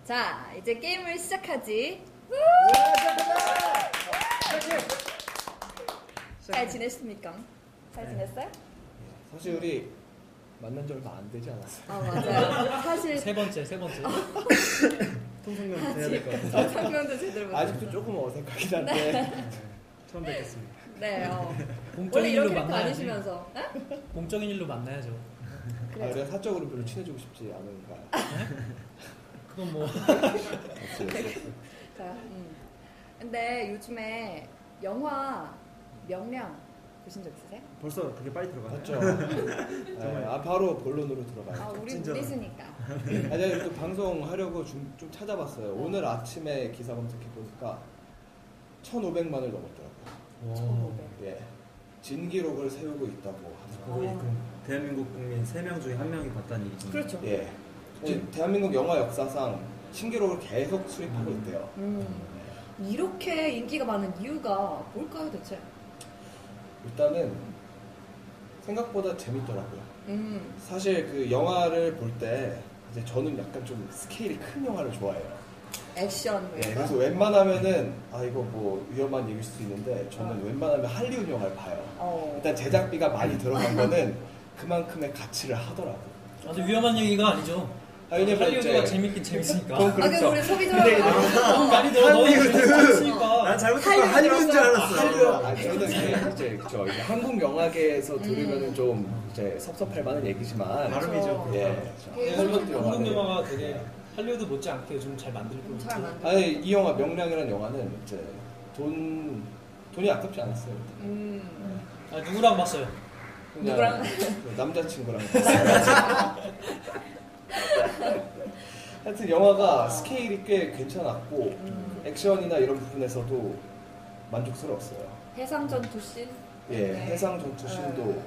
자, 이제 게임을 시작하지. 잘 지냈습니까? 잘 지냈어요? 사실 우리 만난 지 얼마 안 되지 않았어요? 맞아요. 사실 세 번째. 통성명 해야 될 것 같아요. 설명도 제대로 못 아직도 조금 어색하긴 한데 처음 뵙겠습니다. 네, 공적인 원래 일로 이렇게 만나야지. 다니시면서. 네? 공적인 일로 만나야죠. 그래요. 우리가 사적으로 별로 친해지고 싶지 않은가. 그건 뭐 자, 근데 요즘에 영화 명량 보신 적 있으세요? 벌써 그렇게 빨리 들어가요? 맞죠? 네, 바로 본론으로 들어가요. 우리 진짜. 우리스니까. 아니, 또 방송하려고 좀 찾아봤어요. 오늘 아침에 기사 검색해보니까 1,500만을 넘었더라고요. 1,500. 예. 진기록을 세우고 있다고 거의 하더라고요. 그 대한민국 국민 3명 중에 1명이 봤다는 얘기죠. 그렇죠. 예. 대한민국 영화 역사상 신기록을 계속 수립하고 있대요. 이렇게 인기가 많은 이유가 뭘까요, 대체? 일단은 생각보다 재밌더라고요. 사실 그 영화를 볼 때 이제 저는 약간 좀 스케일이 큰 영화를 좋아해요. 액션 뭐 네, 이런 거? 그래서 웬만하면은 이거 뭐 위험한 얘기일 수도 있는데 저는 웬만하면 할리우드 영화를 봐요. 일단 제작비가 많이 들어간 거는 그만큼의 가치를 하더라고요. 아주 위험한 얘기가 아니죠. 왜냐면 할리우드가 이제 재밌긴 재밌으니까. 그건 그렇죠. 우리 소비자라고 많이 들어 너무 재밌으니까. 난 잘못했어. 할리우드인 줄 알았어. 저는 이제 한국 영화계에서 들으면은 좀 이제 섭섭할 만한 얘기지만 발음이죠. 예. 한국 영화가 되게 할리우드 못지않게 요즘 잘 만들고 잘 만들고. 아니 이 영화 명량이라는 영화는 이제 돈이 아깝지 않았어요. 누구랑 봤어요? 그냥 누구랑? 그 남자친구랑 봤어요. 하여튼 영화가 스케일이 꽤 괜찮았고 액션이나 이런 부분에서도 만족스러웠어요. 해상 전투씬? 예, 네. 해상 전투씬도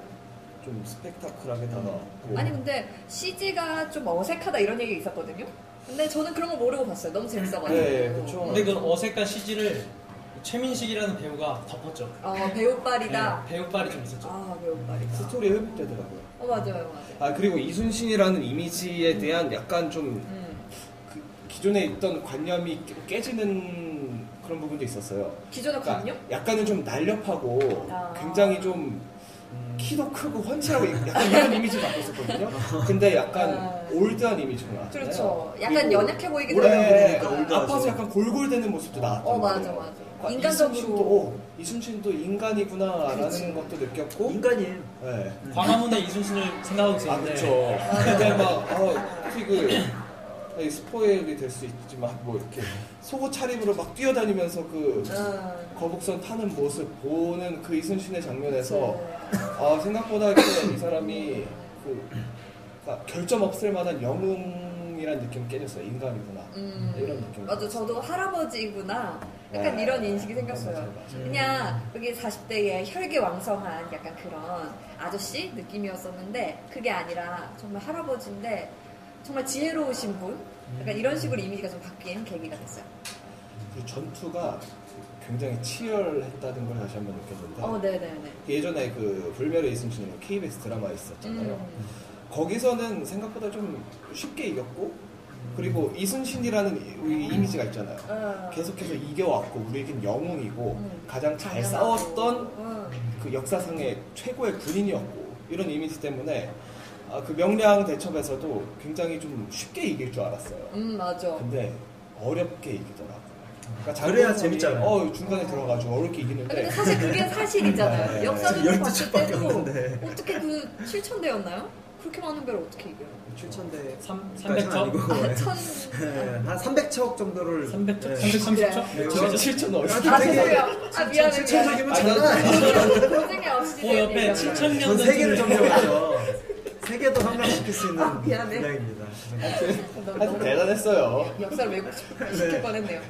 좀 스펙타클하게 다가왔고. 아니 근데 CG가 좀 어색하다 이런 얘기 있었거든요. 근데 저는 그런 거 모르고 봤어요. 너무 재밌어가지고. 네, 그쵸. 근데 그 어색한 CG를 최민식이라는 배우가 덮었죠. 배우빨이다. 네, 배우빨이 좀 있었죠. 배우빨이다. 스토리에 흡입되더라고요. 맞아요. 그리고 이순신이라는 이미지에 대한 약간 좀 그 기존에 있던 관념이 깨지는 그런 부분도 있었어요. 기존의 관념? 약간은 좀 날렵하고 굉장히 좀 키도 크고 훤칠하고 약간 이런 이미지를 갖고 있었거든요. 근데 약간 올드한 이미지로 나왔잖아요. 그렇죠. 약간 연약해 보이게 되는 되는 아파서 약간 골골대는 모습도 나왔죠. 맞아. 인간적으로 이순신도 인간이구나라는 것도 느꼈고 인간이에요. 네. 광화문의 이순신을 생각하고 있었는데 그렇죠. 근데 막 스포일이 될 수 있지만 뭐 이렇게 속옷 차림으로 막 뛰어다니면서 그 거북선 타는 모습 보는 그 이순신의 장면에서 생각보다 이 사람이 그러니까 결점 없을 만한 영웅이란 느낌 깨졌어요. 인간이구나 이런 느낌. 맞아. 저도 할아버지구나 약간 이런 인식이 생겼어요. 맞아요. 그냥 여기 40대의 혈기왕성한 약간 그런 아저씨 느낌이었었는데 그게 아니라 정말 할아버지인데 정말 지혜로우신 분? 약간 이런 식으로 이미지가 좀 바뀐 계기가 됐어요. 그 전투가 굉장히 치열했다는 걸 다시 한번 느꼈는데 네네네. 예전에 그 불멸의 이순신이라는 KBS 드라마 있었잖아요. 거기서는 생각보다 좀 쉽게 이겼고 그리고 이순신이라는 이미지가 있잖아요. 계속해서 이겨왔고 우리에겐 영웅이고 가장 잘 싸웠던 그 역사상의 최고의 군인이었고 이런 이미지 때문에 그 명량 대첩에서도 굉장히 좀 쉽게 이길 줄 알았어요. 맞아. 근데 어렵게 이기더라고요. 그러니까 그래야 재밌잖아요. 중간에 들어가가지고 어렵게 이기는데. 근데 사실 그게 사실이잖아요. 네. 역사적으로 봤을 12척밖에 때도 없는데. 어떻게 그 7,000대였나요? 그렇게 많은 배를 어떻게 이겨요? 7,000대 300척? 한 300척 정도를 300척? 네. 330척? 7천 어디? 죄송해요. 미안해. 7,000척이면 장난 고생이 없이 옆에 7,000년 전 세계를 점령하죠. 세계도 함락시킬 수 있는 미안해. 분량입니다. 하여튼 대단했어요. 역사를 왜곡시킬 뻔했네요.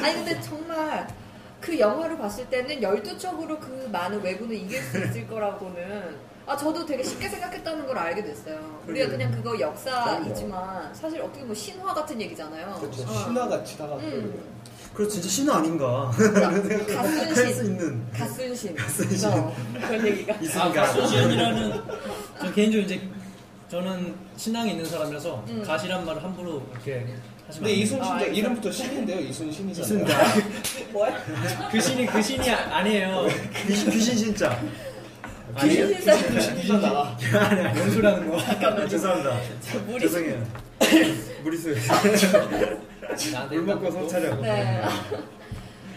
아니 근데 정말 그 영화를 봤을 때는 12척으로 그 많은 왜군을 이길 수 있을 거라고는 저도 되게 쉽게 생각했다는 걸 알게 됐어요. 우리가 그냥 그거 역사이지만 사실 어떻게 보면 신화 같은 얘기잖아요. 그렇죠. 신화같이 다가왔거든요. 그렇죠. 진짜 신화 아닌가 할 수 있는 가순신 그런 얘기가 있으니까. 가순신이라는 저 개인적으로 이제 저는 신앙이 있는 사람이라서 가시란 말을 함부로 이렇게 하시면 근데 이순신 이름부터 신인데요. 이순신이잖아요. 뭐야? 그 신이 아니에요. 귀신 진짜. 귀신도 신이잖아. 뭔 소리 하는 거? 죄송합니다. 죄송해요. 무리수. 물 먹고 성차려. 네.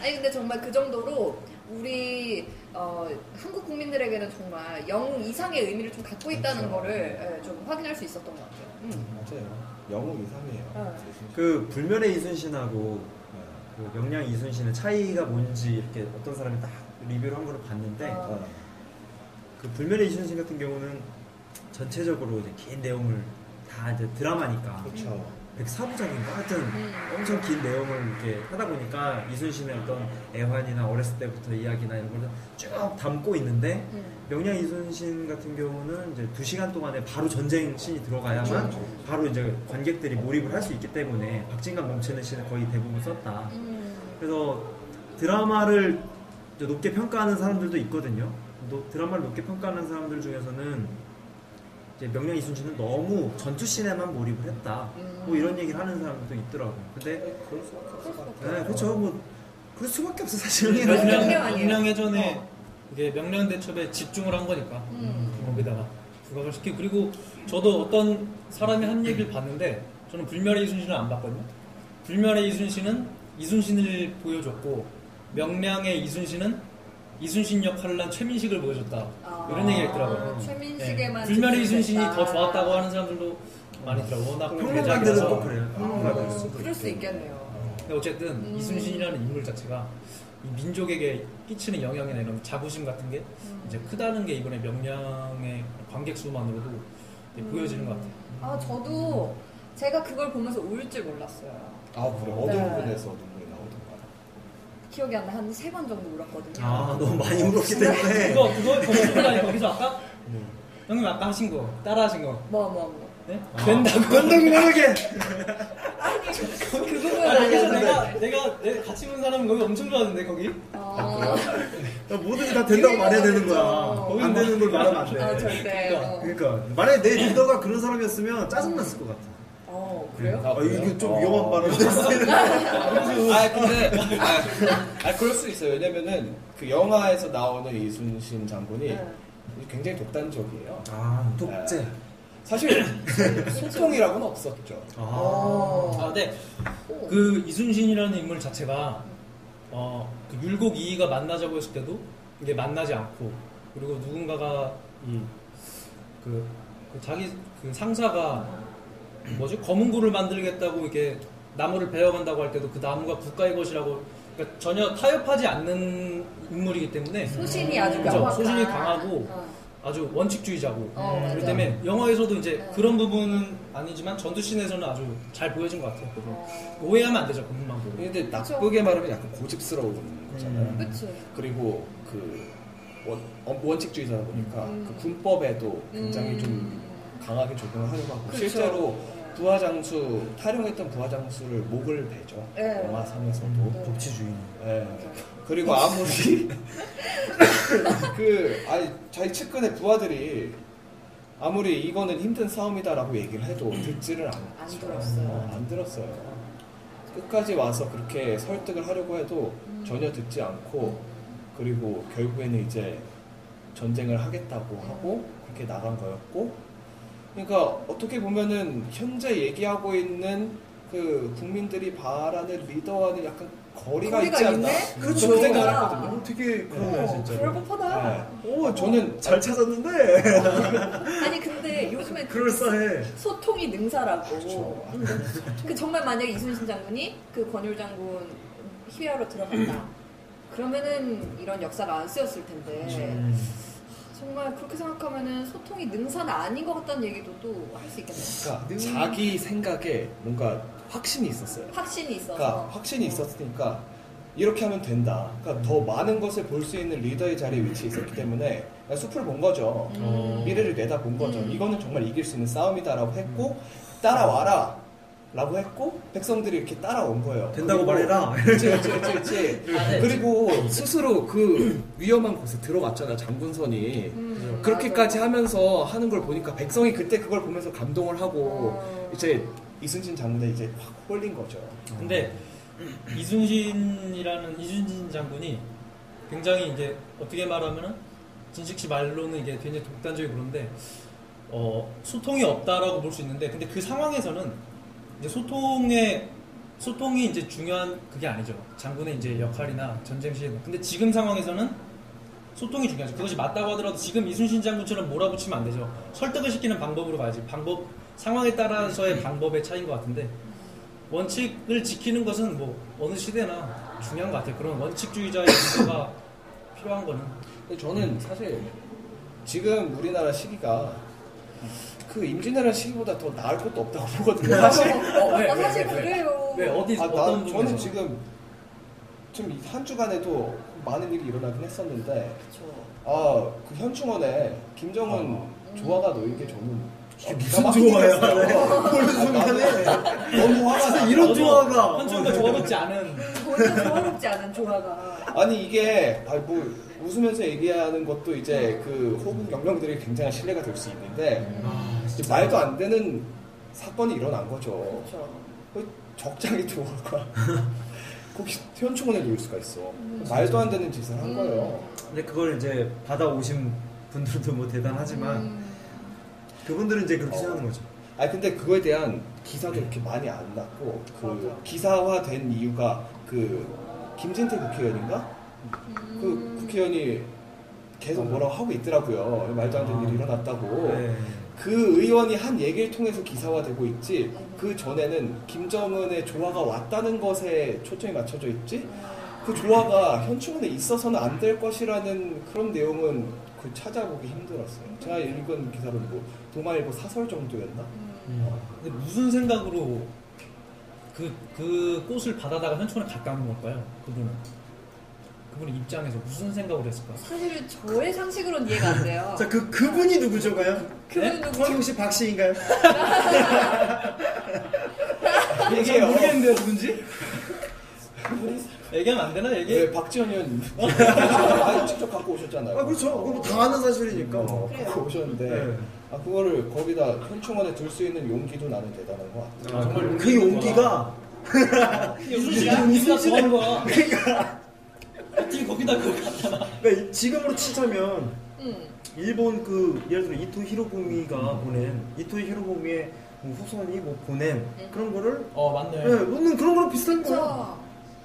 아니 근데 정말 그 정도로 우리 한국 국민들에게는 정말 영웅 이상의 의미를 좀 갖고 있다는 그렇죠. 거를 좀 확인할 수 있었던 것 같아요. 맞아요. 영웅 이상이에요. 그 불멸의 이순신하고 그 명량 이순신의 차이가 뭔지 이렇게 어떤 사람이 딱 리뷰를 한 거를 봤는데 그 불멸의 이순신 같은 경우는 전체적으로 이제 긴 내용을 다 이제 드라마니까 그렇죠. 104부작인가 하여튼 엄청 긴 내용을 이렇게 하다 보니까 이순신의 어떤 애환이나 어렸을 때부터 이야기나 이런 걸 쭉 담고 있는데 명량 이순신 같은 경우는 이제 2시간 동안에 바로 전쟁 씬이 들어가야만 바로 이제 관객들이 몰입을 할 수 있기 때문에 박진감 넘치는 씬을 거의 대부분 썼다. 그래서 드라마를 높게 평가하는 사람들도 있거든요. 드라마를 높게 평가하는 사람들 중에서는 이제 명량 이순신은 너무 전투 씬에만 몰입을 했다. 뭐 이런 얘기를 하는 사람들도 있더라고. 근데 그럴 수밖에 없을 것 네, 같아요. 그렇죠. 뭐 그럴 수밖에 없어 사실. 명량 예전에 이게 명량대첩에 집중을 한 거니까 거기다가 부각을 시키고 그리고 저도 어떤 사람이 한 얘기를 봤는데 저는 불멸의 이순신을 안 봤거든요. 불멸의 이순신은 이순신을 보여줬고 명량의 이순신은 이순신 역할을 한 최민식을 보여줬다. 이런 얘기가 있더라고요. 최민식에만 불멸의 이순신이 더 좋았다고 하는 사람들도 많이 있더라고요. 워낙 평론가들은 또 그래요. 그럴 수 있겠네요. 근데 어쨌든 이순신이라는 인물 자체가 이 민족에게 끼치는 영향이나 이런 자부심 같은 게 이제 크다는 게 이번에 명량의 관객 수만으로도 보여지는 것 같아요. 저도 제가 그걸 보면서 울 줄 몰랐어요. 그래. 어떤 부분에서 눈물이 나오던가요? 기억이 안 나. 한 3번 정도 울었거든요. 너무 많이 울었기 때문에. 그거 거기서 아까 형님 아까 하신 거 따라 하신 거. 뭐. 네? 된다고 만하게. 아니 그 부분은 아니었는데. 내가 같이 본 사람은 거기 엄청 좋아하는데 거기. 뭐든지 다 된다고 말해야 되는 거야. 그렇죠. 안 되는 걸 말하면 안 돼. 절대. 그러니까 만약에 내 리더가 그런 사람이었으면 짜증났을 것 같아. 그래요? 이게 좀 위험한 발언인데. 근데 그럴 수 있어요. 왜냐면은 그 영화에서 나오는 이순신 장군이 굉장히 독단적이에요. 독재. 사실 소통이라고는 없었죠. 근데 그 이순신이라는 인물 자체가 그 율곡 이이가 만나자고 했을 때도 이게 만나지 않고 그리고 누군가가 그 자기 그 상사가 검은 굴을 만들겠다고 이렇게 나무를 베어간다고 할 때도 그 나무가 국가의 것이라고 그러니까 전혀 타협하지 않는 인물이기 때문에 소신이 아주 명확한. 소신이 강하고 아주 원칙주의자고 그렇기 때문에 영화에서도 이제 그런 부분은 아니지만 전투씬에서는 아주 잘 보여진 것 같아요. 오해하면 안 되죠. 그 부분만 보고. 근데 나쁘게 말하면 약간 고집스러운 거잖아요. 그리고 그 원칙주의자다 보니까 그 군법에도 굉장히 좀 강하게 적용을 하려고 하고 실제로 부하장수 탈용했던 부하장수를 목을 베죠. 영화 3에서도 법치주의. 그리고 아무리 자기 측근의 부하들이 아무리 이거는 힘든 싸움이다라고 얘기를 해도 듣지를 안 들었어요. 끝까지 와서 그렇게 설득을 하려고 해도 전혀 듣지 않고 그리고 결국에는 이제 전쟁을 하겠다고 하고 그렇게 나간 거였고 그러니까 어떻게 보면은 현재 얘기하고 있는 그 국민들이 바라는 리더와는 약간 거리가 있지 않나? 그렇죠. 그 생각을 했거든요. 되게 그러네 진짜. 그럴 법하다. 저는 잘 찾았는데. 아니 근데 요즘에 그럴싸해. 소통이 능사라고. 그렇죠. 그 정말 만약에 이순신 장군이 그 권율 장군 희위하러 들어간다. 그러면은 이런 역사가 안 쓰였을 텐데. 정말 그렇게 생각하면은 소통이 능사는 아닌 것 같다는 얘기도 또 할 수 있겠네요. 그러니까 자기 생각에 뭔가 확신이 있었어요. 확신이 있어서. 그러니까 확신이 있었으니까 이렇게 하면 된다. 그러니까 더 많은 것을 볼 수 있는 리더의 자리에 위치해 있었기 때문에 숲을 본 거죠. 미래를 내다본 거죠. 이거는 정말 이길 수 있는 싸움이다라고 했고 따라와라. 라고 했고 백성들이 이렇게 따라온 거예요. 된다고 말해라. 그치. 그리고 스스로 그 위험한 곳에 들어갔잖아, 장군선이. 그렇게까지 하면서 하는 걸 보니까 백성이 그때 그걸 보면서 감동을 하고 이제 이순신 장군에 이제 확 홀린 거죠. 근데 이순신 장군이 굉장히 이제 어떻게 말하면은 진식 씨 말로는 이게 굉장히 독단적이고 그런데 소통이 없다라고 볼 수 있는데 근데 그 상황에서는 이제 소통이 이제 중요한 그게 아니죠. 장군의 이제 역할이나 전쟁 시에. 근데 지금 상황에서는 소통이 중요하죠. 그것이 맞다고 하더라도 지금 이순신 장군처럼 몰아붙이면 안 되죠. 설득을 시키는 방법으로 가야지. 상황에 따라서의 방법의 차이인 것 같은데 원칙을 지키는 것은 뭐 어느 시대나 중요한 것 같아요. 그런 원칙주의자의 문제가 필요한 거는. 근데 저는 사실 지금 우리나라 시기가 그 임진왜란 시기보다 더 나을 것도 없다고 보거든요. 사실. 사실 그래요. 왜 어떤 저는 지금 한 주간에도 많은 일이 일어나긴 했었는데, 그 현충원에 김정은 조화가 놓인 게 저는 무슨 조화야? 모르는 순간에 너무 화가 나. 이런 조화가 현충원과 조화롭지 않은. 전혀 조화롭지 않은 조화가. 아니 이게 웃으면서 얘기하는 것도 이제 그 호국 영령들이 굉장히 신뢰가 될 수 있는데 말도 안 되는 사건이 일어난 거죠. 그렇죠. 적장이 조화가 거기 현충원에 놓일 수가 있어. 말도 안 되는 짓을 한 거예요. 근데 그걸 이제 받아오신 분들도 뭐 대단하지만 그분들은 이제 그렇게 생각하는 거죠. 근데 그거에 대한 기사도 이렇게 많이 안 났고 그 기사화된 이유가 그 김진태 국회의원인가? 그 국회의원이 계속 뭐라고 하고 있더라고요. 말도 안 되는 일이 일어났다고. 네. 그 의원이 한 얘기를 통해서 기사화되고 있지 그 전에는 김정은의 조화가 왔다는 것에 초점이 맞춰져 있지 그 조화가 현충원에 있어서는 안 될 것이라는 그런 내용은 찾아보기 힘들었어요. 제가 읽은 기사는 뭐 동아일보 사설 정도였나? 근데 무슨 생각으로 그 꽃을 받아다가 현충원에 갖다 놓은 걸까요? 그분의 입장에서 무슨 생각을 했을까? 사실은 저의 상식으로는 이해가 안 돼요. 자, 그분이 누구죠, 과연? 그분 누구? 황용씨 박씨인가요? 얘기해요. 모르겠는데요, 누군지? 얘기하면 안 되나? 네, 박지원 의원 직접 갖고 오셨잖아요. 그렇죠. 그거 다 아는 사실이니까. 갖고 오셨는데 네. 그거를 거기다 현충원에 둘 수 있는 용기도 나는 대단한 것 같아요. 정말 그 용기가 이순신이가 좋아하는 거야. 어떻게 거기다 그걸 갖다 놔. 그러니까 지금으로 치자면 일본 예를 들어 이토 히로부미가 보낸 이토 히로부미의 뭐 후손이 뭐 보낸 그런 거를 맞네. 놓는 그런 거랑 비슷한 거야. 그렇죠.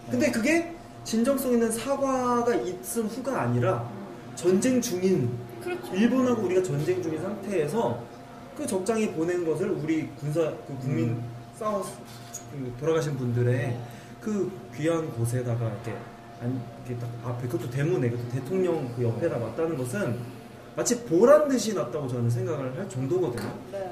근데 그게 진정성 있는 사과가 있은 후가 아니라 전쟁 중인 그렇죠. 일본하고 우리가 전쟁 중인 상태에서 그 적장이 보낸 것을 우리 국민 돌아가신 분들의 그 귀한 곳에다가 이렇게 딱 앞에 그것도 대문에 그것도 대통령 그 옆에다 놨다는 것은 마치 보란 듯이 놨다고 저는 생각을 할 정도거든요. 네.